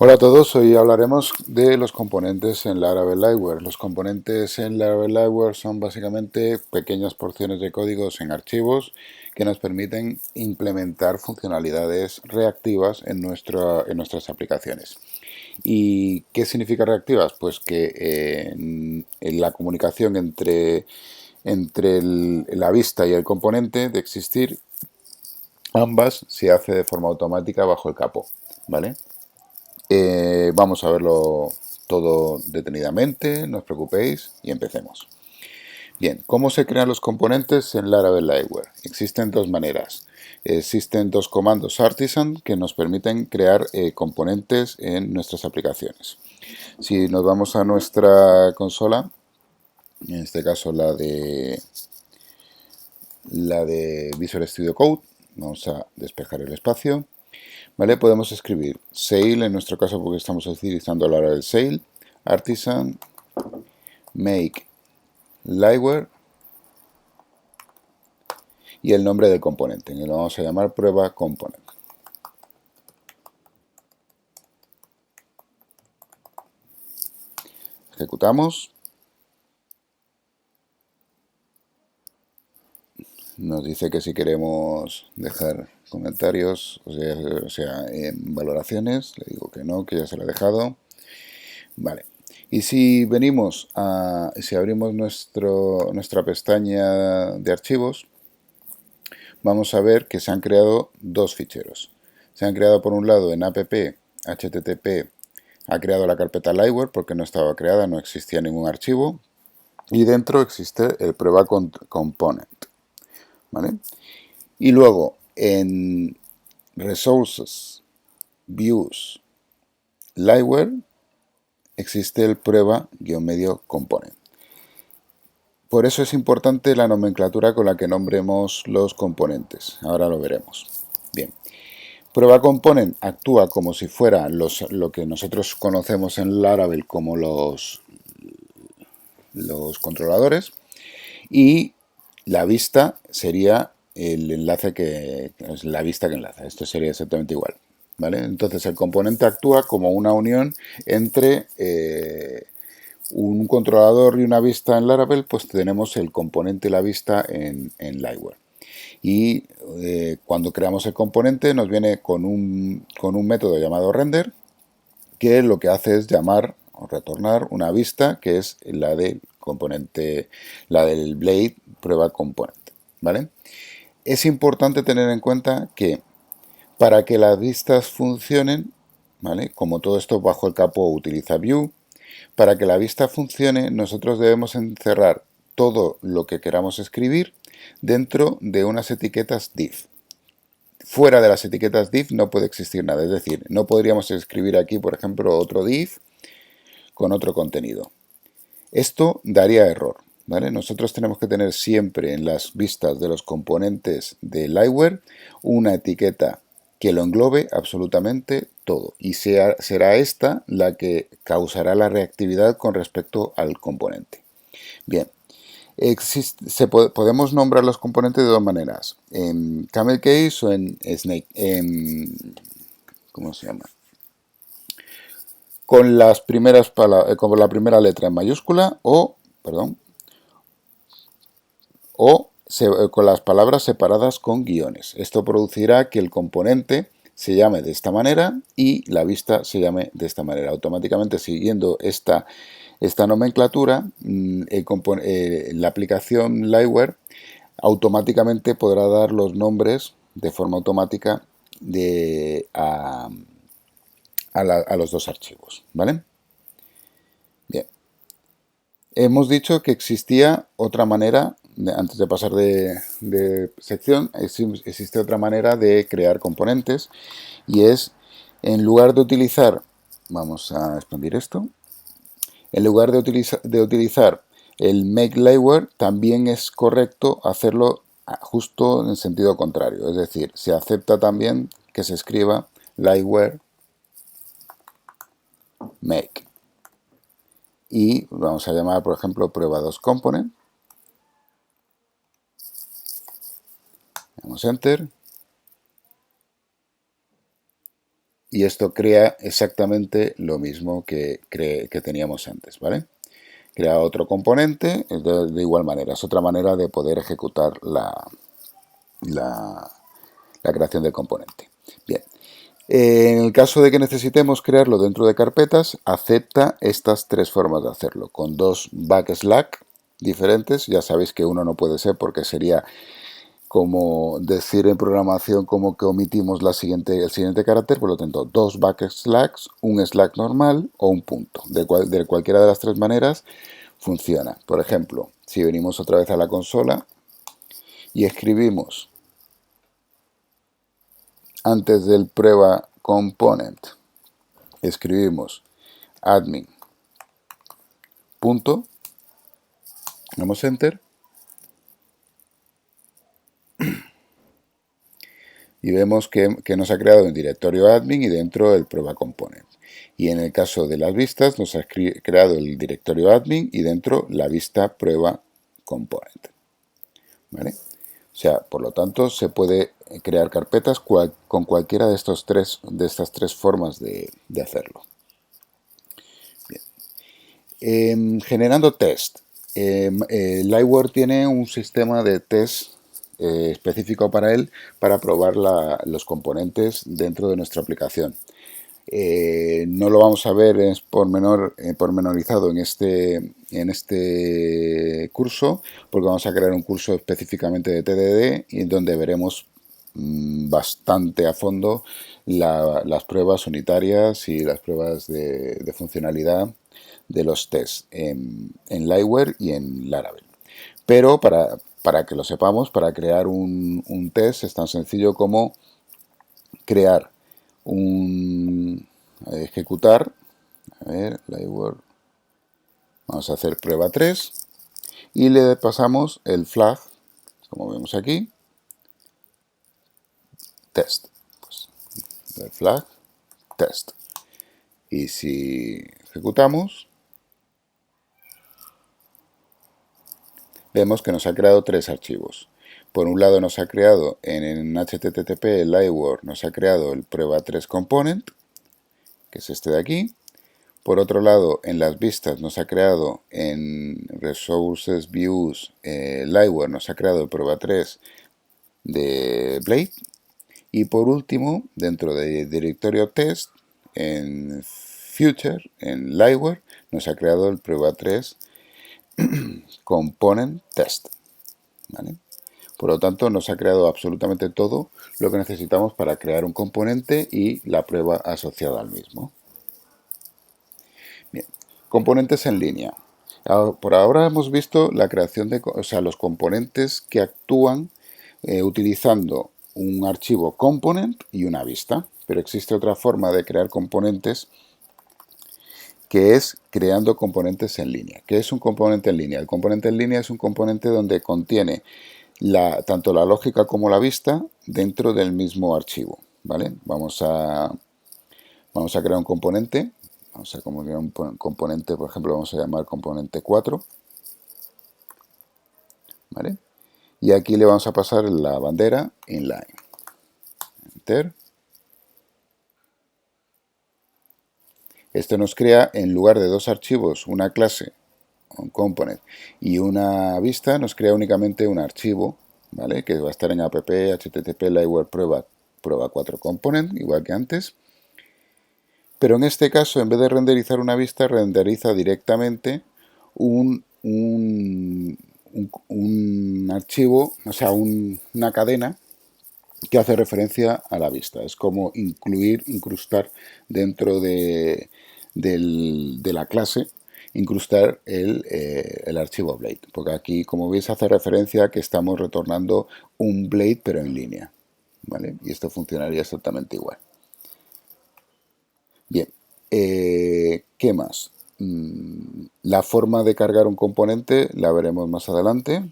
Hola a todos, hoy hablaremos de los componentes en Laravel Liveware. Los componentes en Laravel Liveware son básicamente pequeñas porciones de códigos en archivos que nos permiten implementar funcionalidades reactivas en nuestras aplicaciones. ¿Y qué significa reactivas? Pues que en la comunicación entre la vista y el componente de existir, ambas se hace de forma automática bajo el capó, ¿vale? Vamos a verlo todo detenidamente, no os preocupéis y empecemos. Bien, ¿cómo se crean los componentes en Laravel Liveware? Existen dos maneras. Existen dos comandos artisan que nos permiten crear componentes en nuestras aplicaciones. Si nos vamos a nuestra consola, en este caso la de Visual Studio Code, vamos a despejar el espacio. ¿Vale? Podemos escribir sail, en nuestro caso porque estamos utilizando la hora del sail, artisan, make, liveware y el nombre del componente, que lo vamos a llamar prueba component. Ejecutamos. Nos dice que si queremos dejar comentarios, valoraciones, le digo que no, que ya se lo he dejado. Vale. Y si si abrimos nuestra pestaña de archivos, vamos a ver que se han creado dos ficheros. Se han creado por un lado en app, http, ha creado la carpeta Liveware porque no estaba creada, no existía ningún archivo. Y dentro existe el prueba component. ¿Vale? Y luego en Resources, Views, Liveware, existe el prueba-medio component. Por eso es importante la nomenclatura con la que nombremos los componentes. Ahora lo veremos. Bien. Prueba component actúa como si fuera lo que nosotros conocemos en Laravel como los controladores, y la vista sería el enlace que es la vista que enlaza. Esto sería exactamente igual. ¿Vale? Entonces el componente actúa como una unión entre un controlador y una vista en Laravel, pues tenemos el componente y la vista en Liveware. Y cuando creamos el componente nos viene con un método llamado render, que lo que hace es llamar o retornar una vista que es la del componente, la del blade prueba componente. ¿Vale? Es importante tener en cuenta que para que las vistas funcionen, ¿vale? Como todo esto bajo el capó utiliza view, para que la vista funcione nosotros debemos encerrar todo lo que queramos escribir dentro de unas etiquetas div. Fuera de las etiquetas div no puede existir nada, es decir, no podríamos escribir aquí, por ejemplo, otro div con otro contenido. Esto daría error, ¿vale? Nosotros tenemos que tener siempre en las vistas de los componentes de Liveware una etiqueta que lo englobe absolutamente todo, y será esta la que causará la reactividad con respecto al componente. Bien, podemos nombrar los componentes de dos maneras, en camel case o en snake, ¿cómo se llama? Con las primeras con la primera letra en mayúscula con las palabras separadas con guiones. Esto producirá que el componente se llame de esta manera y la vista se llame de esta manera. Automáticamente, siguiendo esta nomenclatura, la aplicación Liveware automáticamente podrá dar los nombres de forma automática a los dos archivos. ¿Vale? Bien. Hemos dicho que existía otra manera, antes de pasar de sección, existe otra manera de crear componentes, y es, en lugar de utilizar, vamos a expandir esto, en lugar de utilizar el make liveware, también es correcto hacerlo justo en sentido contrario, es decir, se acepta también que se escriba liveware make. Y vamos a llamar, por ejemplo, prueba 2 component. Damos enter. y esto crea exactamente lo mismo que teníamos antes, ¿vale? Crea otro componente de igual manera. Es otra manera de poder ejecutar la creación del componente. Bien. En el caso de que necesitemos crearlo dentro de carpetas, acepta estas tres formas de hacerlo, con dos backslash diferentes. Ya sabéis que uno no puede ser porque sería como decir en programación como que omitimos el siguiente carácter, por lo tanto, dos backslash, un slash normal o un punto. De cualquiera de las tres maneras funciona. Por ejemplo, si venimos otra vez a la consola y escribimos antes del prueba component, escribimos admin punto, damos enter y vemos que nos ha creado un directorio admin y dentro el prueba component. Y en el caso de las vistas nos ha creado el directorio admin y dentro la vista prueba component. ¿Vale? O sea, por lo tanto, se puede crear carpetas con cualquiera de estas tres formas de hacerlo. Generando test. Liveware tiene un sistema de test específico para él para probar los componentes dentro de nuestra aplicación. No lo vamos a ver pormenorizado en este curso, porque vamos a crear un curso específicamente de TDD y en donde veremos bastante a fondo las pruebas unitarias y las pruebas de funcionalidad de los tests en Liveware y en Laravel. Pero para que lo sepamos, para crear un test es tan sencillo como crear ejecutar, a ver, Liveware, vamos a hacer prueba 3 y le pasamos el flag, como vemos aquí, test, pues, el flag test, y si ejecutamos vemos que nos ha creado tres archivos. Por un lado nos ha creado en HTTP Liveware, nos ha creado el prueba 3 component, que es este de aquí. Por otro lado, en las vistas nos ha creado en Resources Views Liveware, nos ha creado el prueba 3 de Blade. Y por último, dentro de directorio test, en Future, en Liveware, nos ha creado el prueba 3 component test. ¿Vale? Por lo tanto, nos ha creado absolutamente todo lo que necesitamos para crear un componente y la prueba asociada al mismo. Bien, componentes en línea. Por ahora hemos visto la creación de los componentes que actúan utilizando un archivo component y una vista. Pero existe otra forma de crear componentes que es creando componentes en línea. ¿Qué es un componente en línea? El componente en línea es un componente donde contiene tanto la lógica como la vista dentro del mismo archivo. ¿Vale? Vamos a crear un componente. Vamos a crear un componente, por ejemplo, vamos a llamar componente 4. ¿Vale? Y aquí le vamos a pasar la bandera inline. Enter. Esto nos crea, en lugar de dos archivos, una clase, un component y una vista, nos crea únicamente un archivo, ¿vale? Que va a estar en app http liveware prueba 4 component, igual que antes. Pero en este caso, en vez de renderizar una vista, renderiza directamente un archivo, o sea, una cadena que hace referencia a la vista. Es como incrustar dentro de la clase, incrustar el archivo Blade. Porque aquí, como veis, hace referencia a que estamos retornando un Blade, pero en línea. ¿Vale? Y esto funcionaría exactamente igual. Bien, ¿qué más? La forma de cargar un componente la veremos más adelante.